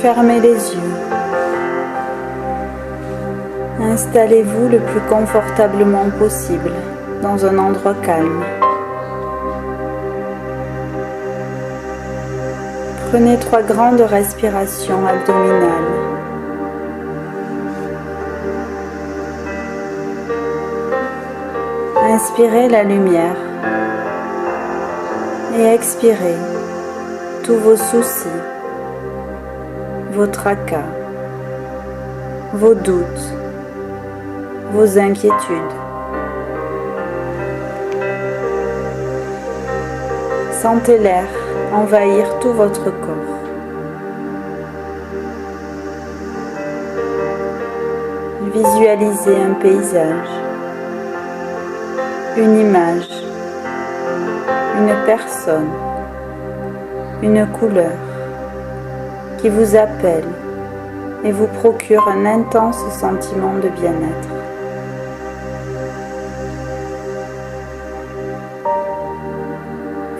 Fermez les yeux. Installez-vous le plus confortablement possible dans un endroit calme. Prenez 3 grandes respirations abdominales. Inspirez la lumière et expirez tous vos soucis, vos tracas, vos doutes, vos inquiétudes. Sentez l'air envahir tout votre corps. Visualisez un paysage, une image, une personne, une couleur qui vous appelle et vous procure un intense sentiment de bien-être.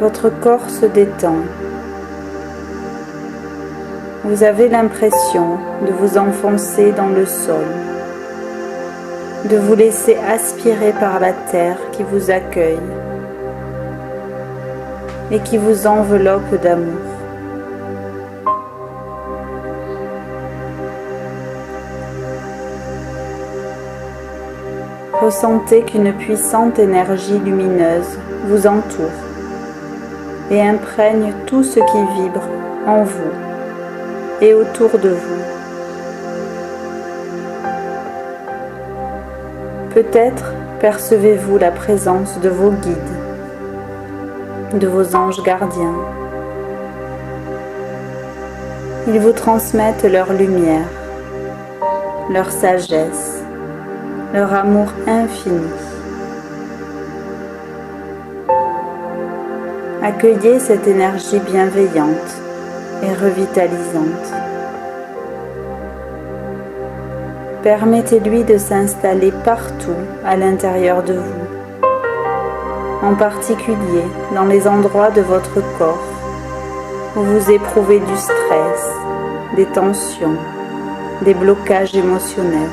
Votre corps se détend. Vous avez l'impression de vous enfoncer dans le sol, de vous laisser aspirer par la terre qui vous accueille et qui vous enveloppe d'amour. Ressentez qu'une puissante énergie lumineuse vous entoure et imprègne tout ce qui vibre en vous et autour de vous. Peut-être percevez-vous la présence de vos guides, de vos anges gardiens. Ils vous transmettent leur lumière, leur sagesse, leur amour infini. Accueillez cette énergie bienveillante et revitalisante. Permettez-lui de s'installer partout à l'intérieur de vous, en particulier dans les endroits de votre corps où vous éprouvez du stress, des tensions, des blocages émotionnels.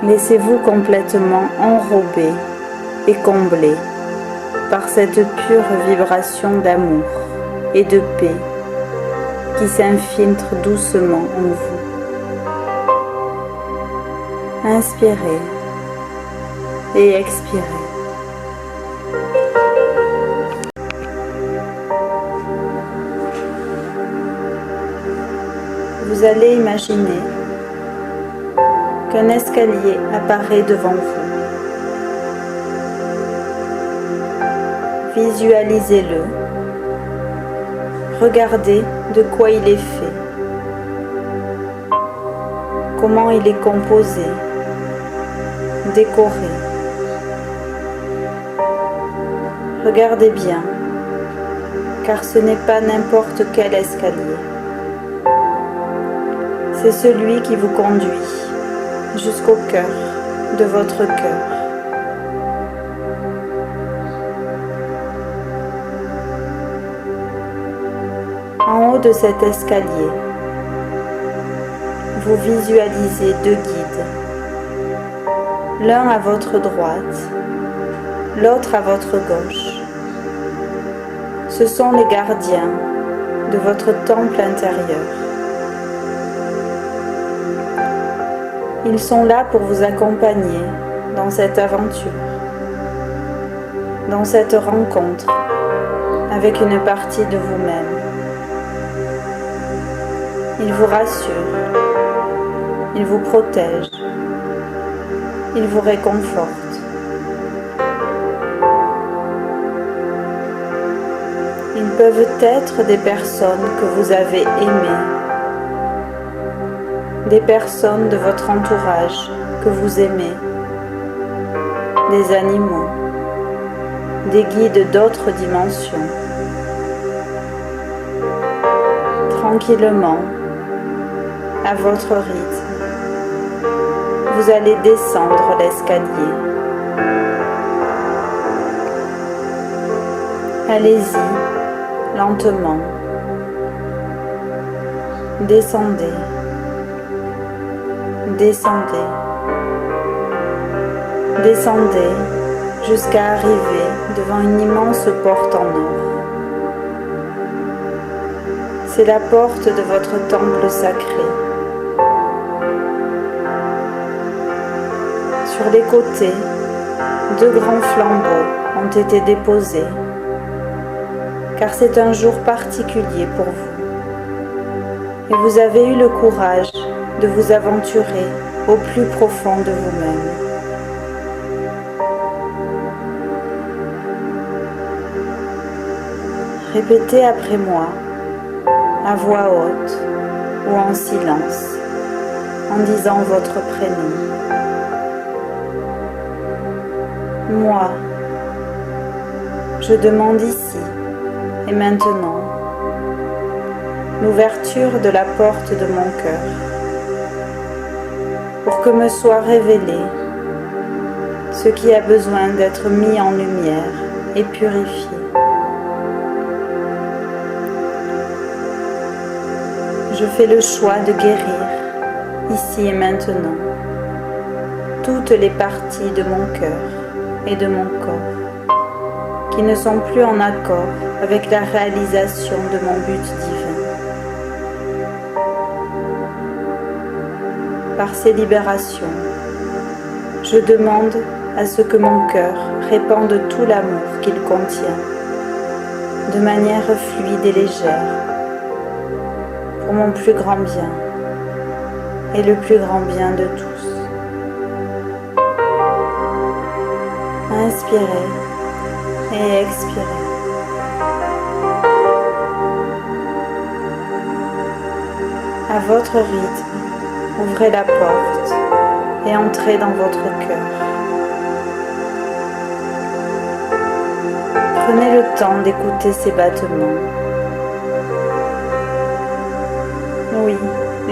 Laissez-vous complètement enrober et combler par cette pure vibration d'amour et de paix qui s'infiltre doucement en vous. Inspirez et expirez. Vous allez imaginer qu'un escalier apparaît devant vous. Visualisez-le. Regardez de quoi il est fait, comment il est composé, décoré. Regardez bien, car ce n'est pas n'importe quel escalier. C'est celui qui vous conduit jusqu'au cœur de votre cœur. En haut de cet escalier, vous visualisez 2 guides, l'un à votre droite, l'autre à votre gauche. Ce sont les gardiens de votre temple intérieur. Ils sont là pour vous accompagner dans cette aventure, dans cette rencontre avec une partie de vous-même. Ils vous rassurent, ils vous protègent, ils vous réconfortent. Ils peuvent être des personnes que vous avez aimées, des personnes de votre entourage que vous aimez, des animaux, des guides d'autres dimensions. Tranquillement, à votre rythme, vous allez descendre l'escalier. Allez-y, lentement, Descendez, descendez, descendez jusqu'à arriver devant une immense porte en or. C'est la porte de votre temple sacré. Sur les côtés, 2 grands flambeaux ont été déposés, car c'est un jour particulier pour vous. Et vous avez eu le courage de vous aventurer au plus profond de vous-même. Répétez après moi, à voix haute ou en silence, en disant votre prénom. Moi, je demande ici et maintenant l'ouverture de la porte de mon cœur pour que me soit révélé ce qui a besoin d'être mis en lumière et purifié. Je fais le choix de guérir, ici et maintenant, toutes les parties de mon cœur et de mon corps qui ne sont plus en accord avec la réalisation de mon but divin. Par ces libérations, je demande à ce que mon cœur répande tout l'amour qu'il contient, de manière fluide et légère, pour mon plus grand bien et le plus grand bien de tous. Inspirez et expirez. À votre rythme, ouvrez la porte et entrez dans votre cœur. Prenez le temps d'écouter ces battements. Oui,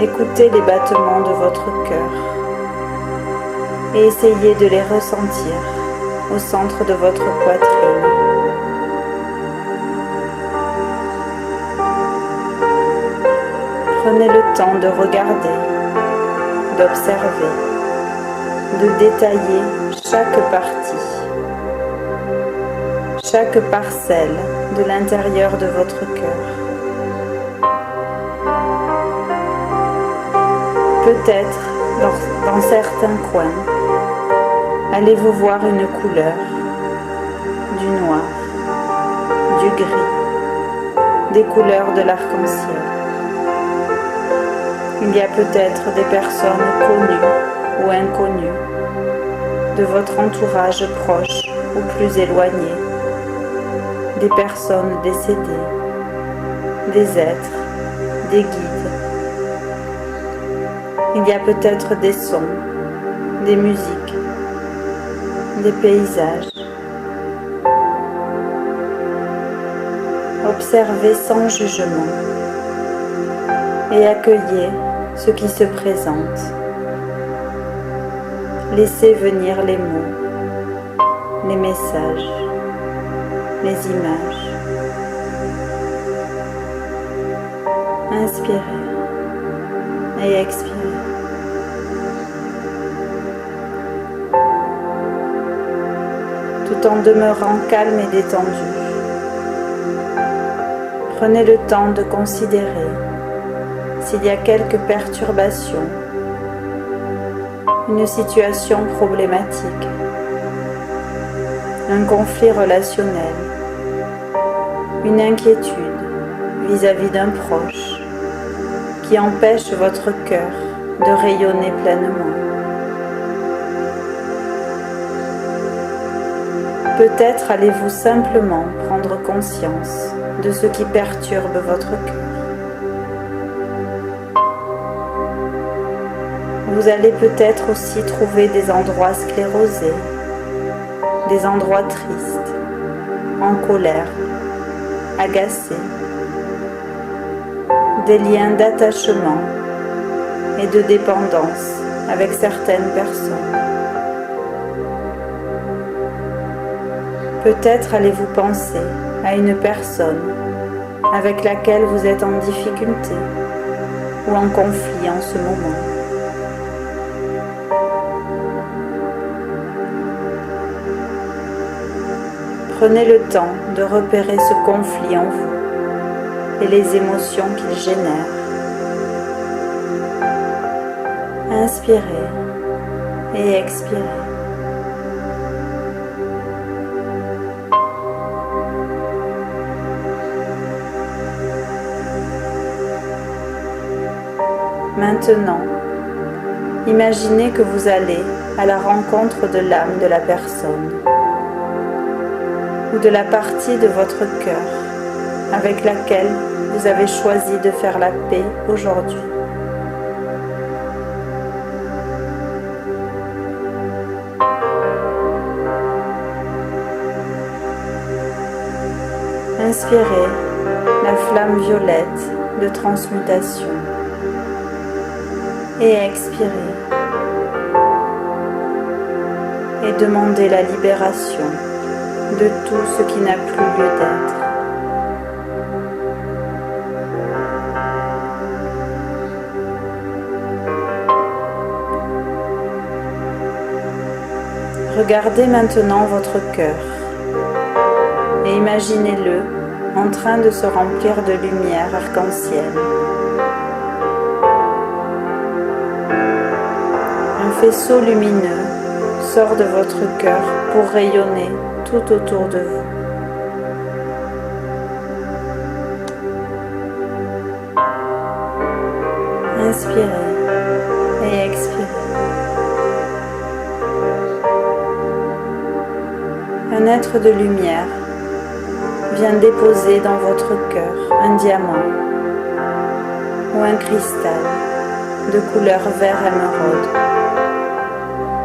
écoutez les battements de votre cœur et essayez de les ressentir au centre de votre poitrine. Prenez le temps de regarder, d'observer, de détailler chaque partie, chaque parcelle de l'intérieur de votre cœur. Peut-être, dans certains coins, allez-vous voir une couleur, du noir, du gris, des couleurs de l'arc-en-ciel. Il y a peut-être des personnes connues ou inconnues, de votre entourage proche ou plus éloigné, des personnes décédées, des êtres, des guides. Il y a peut-être des sons, des musiques, des paysages. Observez sans jugement et accueillez ce qui se présente. Laissez venir les mots, les messages, les images. Inspirez et expirez. Tout en demeurant calme et détendu. Prenez le temps de considérer s'il y a quelques perturbations, une situation problématique, un conflit relationnel, une inquiétude vis-à-vis d'un proche qui empêche votre cœur de rayonner pleinement. Peut-être allez-vous simplement prendre conscience de ce qui perturbe votre cœur. Vous allez peut-être aussi trouver des endroits sclérosés, des endroits tristes, en colère, agacés, des liens d'attachement et de dépendance avec certaines personnes. Peut-être allez-vous penser à une personne avec laquelle vous êtes en difficulté ou en conflit en ce moment. Prenez le temps de repérer ce conflit en vous et les émotions qu'il génère. Inspirez et expirez. Maintenant, imaginez que vous allez à la rencontre de l'âme de la personne ou de la partie de votre cœur avec laquelle vous avez choisi de faire la paix aujourd'hui. Inspirez la flamme violette de transmutation et expirez et demandez la libération de tout ce qui n'a plus lieu d'être. Regardez maintenant votre cœur et imaginez-le en train de se remplir de lumière arc-en-ciel. Un faisceau lumineux sort de votre cœur pour rayonner tout autour de vous. Inspirez et expirez. Un être de lumière vient déposer dans votre cœur un diamant ou un cristal de couleur vert émeraude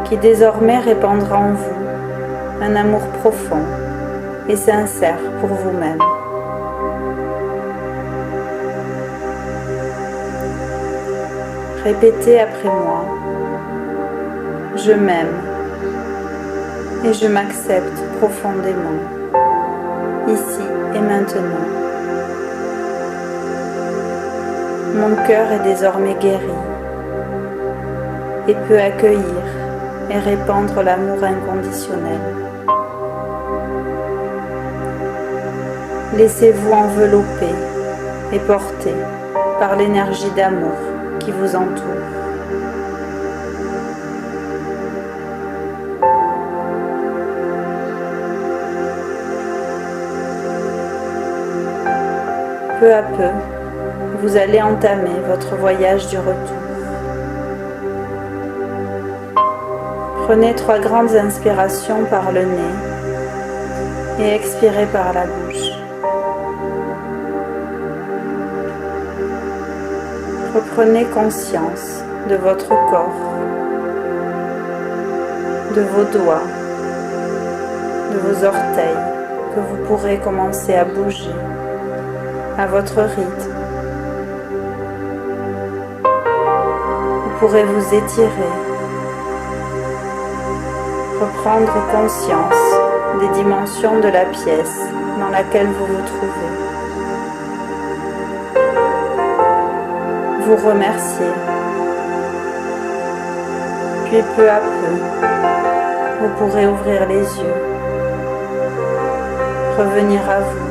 qui désormais répandra en vous un amour profond et sincère pour vous-même. Répétez après moi: je m'aime et je m'accepte profondément, ici et maintenant. Mon cœur est désormais guéri et peut accueillir et répandre l'amour inconditionnel. Laissez-vous envelopper et porter par l'énergie d'amour qui vous entoure. Peu à peu, vous allez entamer votre voyage du retour. Prenez 3 grandes inspirations par le nez et expirez par la bouche. Reprenez conscience de votre corps, de vos doigts, de vos orteils que vous pourrez commencer à bouger à votre rythme. Vous pourrez vous étirer, reprendre conscience des dimensions de la pièce dans laquelle vous vous trouvez. Vous remercier. Puis peu à peu, vous pourrez ouvrir les yeux, revenir à vous.